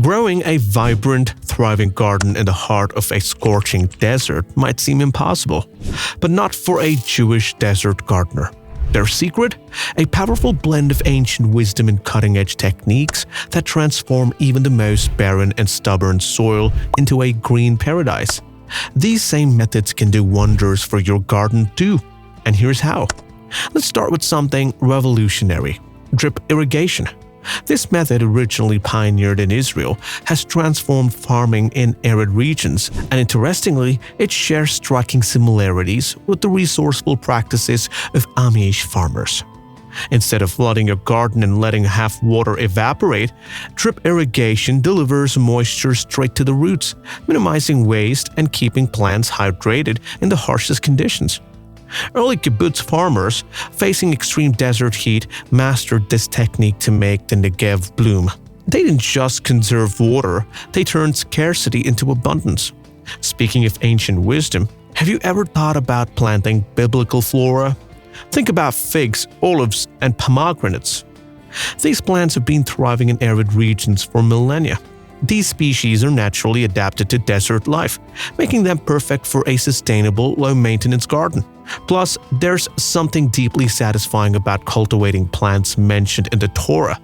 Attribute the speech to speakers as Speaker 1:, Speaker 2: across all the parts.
Speaker 1: Growing a vibrant, thriving garden in the heart of a scorching desert might seem impossible, but not for a Jewish desert gardener. Their secret? A powerful blend of ancient wisdom and cutting-edge techniques that transform even the most barren and stubborn soil into a green paradise. These same methods can do wonders for your garden too, and here's how. Let's start with something revolutionary: drip irrigation. This method, originally pioneered in Israel, has transformed farming in arid regions, and interestingly, it shares striking similarities with the resourceful practices of Amish farmers. Instead of flooding your garden and letting half water evaporate, drip irrigation delivers moisture straight to the roots, minimizing waste and keeping plants hydrated in the harshest conditions. Early kibbutz farmers, facing extreme desert heat, mastered this technique to make the Negev bloom. They didn't just conserve water, they turned scarcity into abundance. Speaking of ancient wisdom, have you ever thought about planting biblical flora? Think about figs, olives, and pomegranates. These plants have been thriving in arid regions for millennia. These species are naturally adapted to desert life, making them perfect for a sustainable, low-maintenance garden. Plus, there's something deeply satisfying about cultivating plants mentioned in the Torah,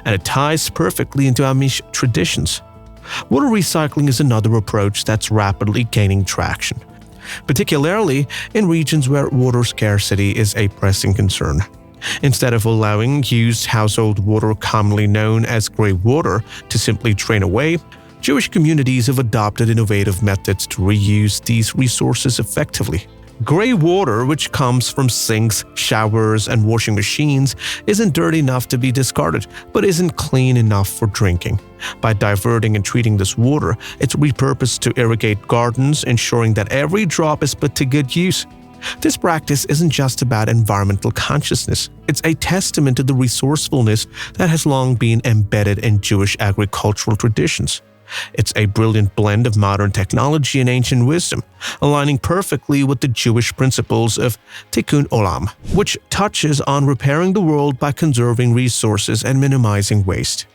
Speaker 1: and it ties perfectly into Amish traditions. Water recycling is another approach that's rapidly gaining traction, particularly in regions where water scarcity is a pressing concern. Instead of allowing used household water, commonly known as gray water, to simply drain away, Jewish communities have adopted innovative methods to reuse these resources effectively. Gray water, which comes from sinks, showers, and washing machines, isn't dirty enough to be discarded, but isn't clean enough for drinking. By diverting and treating this water, it's repurposed to irrigate gardens, ensuring that every drop is put to good use. This practice isn't just about environmental consciousness, it's a testament to the resourcefulness that has long been embedded in Jewish agricultural traditions. It's a brilliant blend of modern technology and ancient wisdom, aligning perfectly with the Jewish principles of Tikkun Olam, which touches on repairing the world by conserving resources and minimizing waste.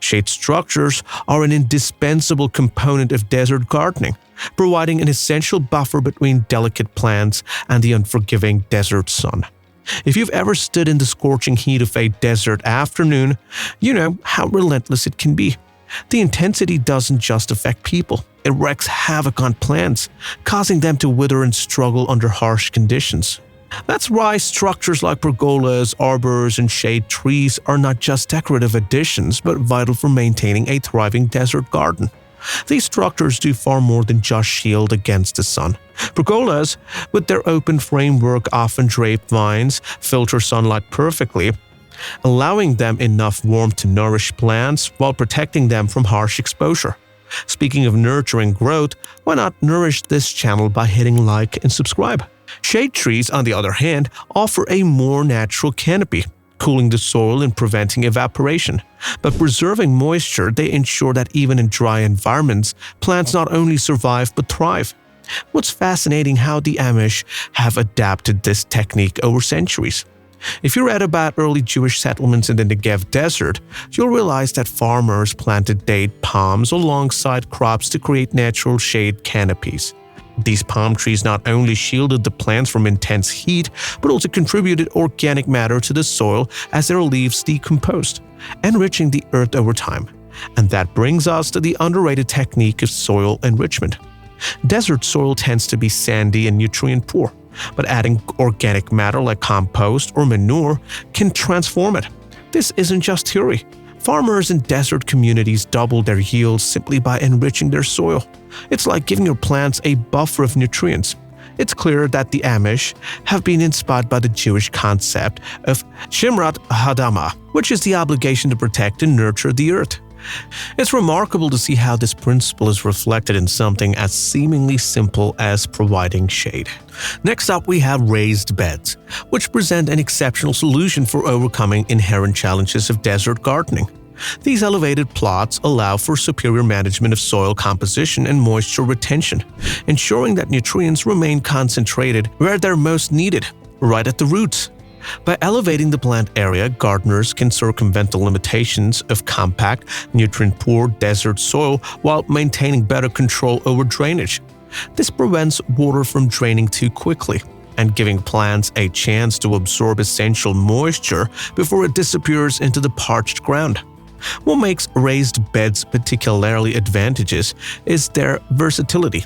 Speaker 1: Shade structures are an indispensable component of desert gardening, providing an essential buffer between delicate plants and the unforgiving desert sun. If you've ever stood in the scorching heat of a desert afternoon, you know how relentless it can be. The intensity doesn't just affect people, it wreaks havoc on plants, causing them to wither and struggle under harsh conditions. That's why structures like pergolas, arbors, and shade trees are not just decorative additions but vital for maintaining a thriving desert garden. These structures do far more than just shield against the sun. Pergolas, with their open framework, often draped vines, filter sunlight perfectly, allowing them enough warmth to nourish plants while protecting them from harsh exposure. Speaking of nurturing growth, why not nourish this channel by hitting like and subscribe? Shade trees, on the other hand, offer a more natural canopy, cooling the soil and preventing evaporation. By preserving moisture, they ensure that even in dry environments, plants not only survive but thrive. What's fascinating how the Amish have adapted this technique over centuries. If you read about early Jewish settlements in the Negev desert, you'll realize that farmers planted date palms alongside crops to create natural shade canopies. These palm trees not only shielded the plants from intense heat, but also contributed organic matter to the soil as their leaves decomposed, enriching the earth over time. And that brings us to the underrated technique of soil enrichment. Desert soil tends to be sandy and nutrient-poor, but adding organic matter like compost or manure can transform it. This isn't just theory. Farmers in desert communities double their yields simply by enriching their soil. It's like giving your plants a buffer of nutrients. It's clear that the Amish have been inspired by the Jewish concept of Shimrat Hadamah, which is the obligation to protect and nurture the earth. It's remarkable to see how this principle is reflected in something as seemingly simple as providing shade. Next up, we have raised beds, which present an exceptional solution for overcoming inherent challenges of desert gardening. These elevated plots allow for superior management of soil composition and moisture retention, ensuring that nutrients remain concentrated where they're most needed, right at the roots. By elevating the plant area, gardeners can circumvent the limitations of compact, nutrient-poor desert soil while maintaining better control over drainage. This prevents water from draining too quickly and giving plants a chance to absorb essential moisture before it disappears into the parched ground. What makes raised beds particularly advantageous is their versatility.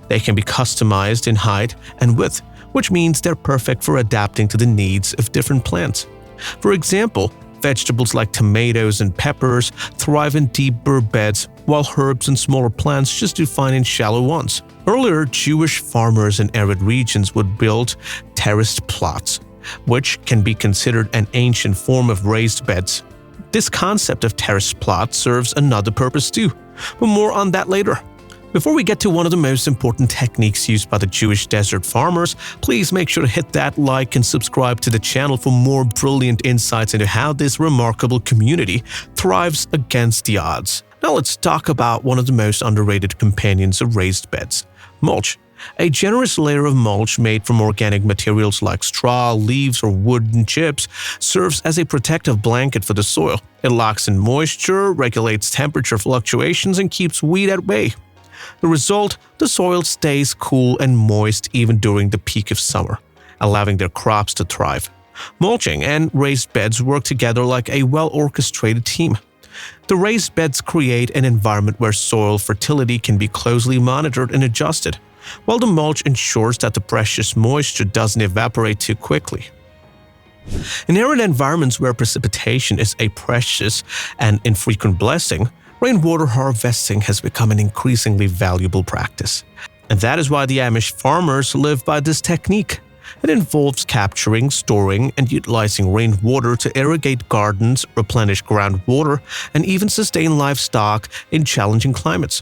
Speaker 1: They can be customized in height and width, which means they're perfect for adapting to the needs of different plants. For example, vegetables like tomatoes and peppers thrive in deeper beds, while herbs and smaller plants just do fine in shallow ones. Earlier, Jewish farmers in arid regions would build terraced plots, which can be considered an ancient form of raised beds. This concept of terraced plot serves another purpose too, but more on that later. Before we get to one of the most important techniques used by the Jewish desert farmers, please make sure to hit that like and subscribe to the channel for more brilliant insights into how this remarkable community thrives against the odds. Now let's talk about one of the most underrated companions of raised beds: mulch. A generous layer of mulch made from organic materials like straw, leaves, or wooden chips serves as a protective blanket for the soil. It locks in moisture, regulates temperature fluctuations, and keeps weed at bay. The result, the soil stays cool and moist even during the peak of summer, allowing their crops to thrive. Mulching and raised beds work together like a well-orchestrated team. The raised beds create an environment where soil fertility can be closely monitored and adjusted, while the mulch ensures that the precious moisture doesn't evaporate too quickly. In arid environments where precipitation is a precious and infrequent blessing, rainwater harvesting has become an increasingly valuable practice. And that is why the Amish farmers live by this technique. It involves capturing, storing, and utilizing rainwater to irrigate gardens, replenish groundwater, and even sustain livestock in challenging climates.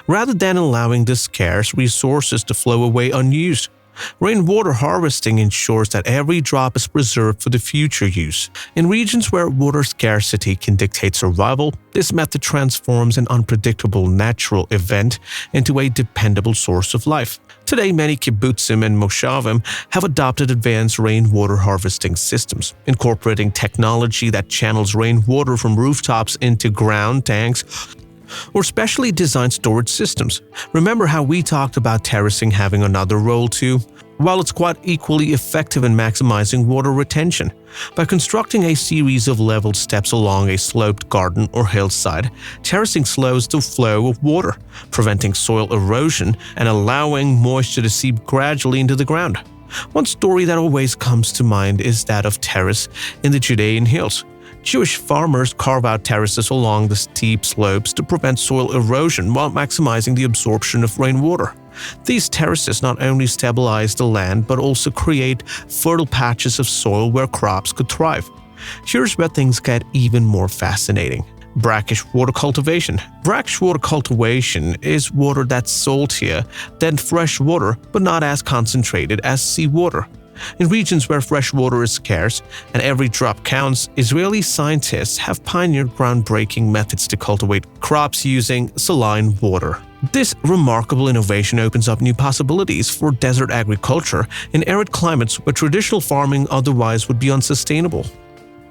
Speaker 1: Rather than allowing the scarce resources to flow away unused, rainwater harvesting ensures that every drop is preserved for the future use. In regions where water scarcity can dictate survival, this method transforms an unpredictable natural event into a dependable source of life. Today, many kibbutzim and moshavim have adopted advanced rainwater harvesting systems, incorporating technology that channels rainwater from rooftops into ground tanks or specially designed storage systems. Remember how we talked about terracing having another role too? While it's quite equally effective in maximizing water retention. By constructing a series of leveled steps along a sloped garden or hillside, terracing slows the flow of water, preventing soil erosion and allowing moisture to seep gradually into the ground. One story that always comes to mind is that of terrace in the Judean hills. Jewish farmers carve out terraces along the steep slopes to prevent soil erosion while maximizing the absorption of rainwater. These terraces not only stabilize the land but also create fertile patches of soil where crops could thrive. Here's where things get even more fascinating. Brackish water cultivation. Brackish water cultivation is water that's saltier than fresh water but not as concentrated as seawater. In regions where fresh water is scarce and every drop counts, Israeli scientists have pioneered groundbreaking methods to cultivate crops using saline water. This remarkable innovation opens up new possibilities for desert agriculture in arid climates where traditional farming otherwise would be unsustainable.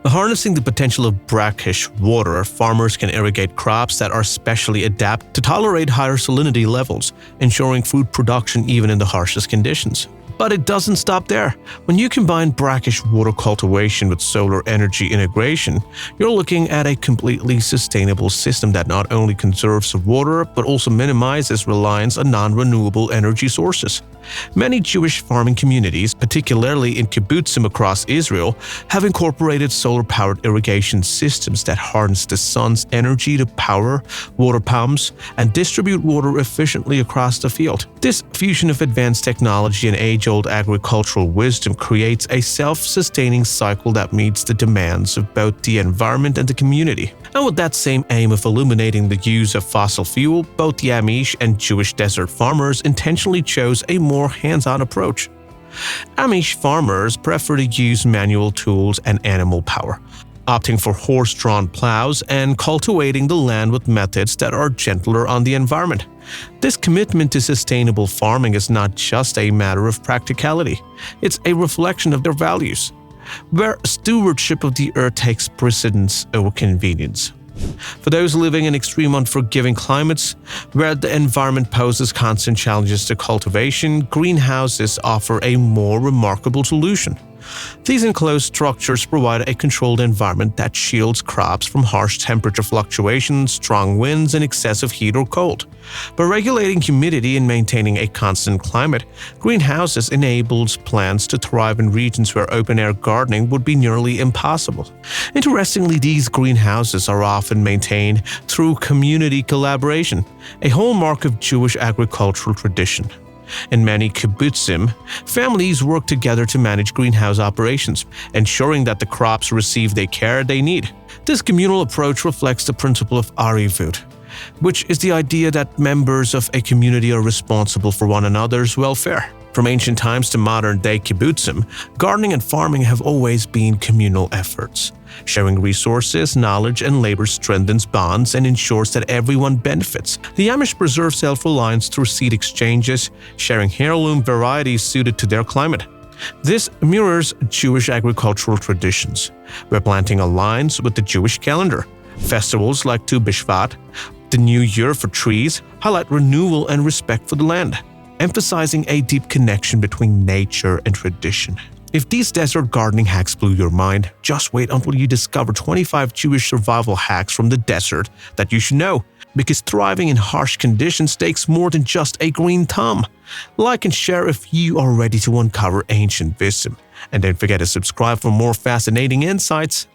Speaker 1: By harnessing the potential of brackish water, farmers can irrigate crops that are specially adapted to tolerate higher salinity levels, ensuring food production even in the harshest conditions. But it doesn't stop there. When you combine brackish water cultivation with solar energy integration, you're looking at a completely sustainable system that not only conserves water but also minimizes reliance on non-renewable energy sources. Many Jewish farming communities, particularly in kibbutzim across Israel, have incorporated solar-powered irrigation systems that harness the sun's energy to power water pumps and distribute water efficiently across the field. This fusion of advanced technology and age-old agricultural wisdom creates a self-sustaining cycle that meets the demands of both the environment and the community. And with that same aim of eliminating the use of fossil fuel, both the Amish and Jewish desert farmers intentionally chose a more hands-on approach. Amish farmers prefer to use manual tools and animal power, opting for horse-drawn plows and cultivating the land with methods that are gentler on the environment. This commitment to sustainable farming is not just a matter of practicality, it's a reflection of their values. where stewardship of the earth takes precedence over convenience. For those living in extreme unforgiving climates, where the environment poses constant challenges to cultivation, greenhouses offer a more remarkable solution. These enclosed structures provide a controlled environment that shields crops from harsh temperature fluctuations, strong winds, and excessive heat or cold. By regulating humidity and maintaining a constant climate, greenhouses enables plants to thrive in regions where open-air gardening would be nearly impossible. Interestingly, these greenhouses are often maintained through community collaboration, a hallmark of Jewish agricultural tradition. In many kibbutzim, families work together to manage greenhouse operations, ensuring that the crops receive the care they need. This communal approach reflects the principle of arivut, which is the idea that members of a community are responsible for one another's welfare. From ancient times to modern-day kibbutzim, gardening and farming have always been communal efforts. Sharing resources, knowledge, and labor strengthens bonds and ensures that everyone benefits. The Amish preserve self-reliance through seed exchanges, sharing heirloom varieties suited to their climate. This mirrors Jewish agricultural traditions, where planting aligns with the Jewish calendar. Festivals like Tu B'Shvat, the New Year for trees, highlight renewal and respect for the land, emphasizing a deep connection between nature and tradition. If these desert gardening hacks blew your mind, just wait until you discover 25 Jewish survival hacks from the desert that you should know, because thriving in harsh conditions takes more than just a green thumb. Like and share if you are ready to uncover ancient wisdom. And don't forget to subscribe for more fascinating insights.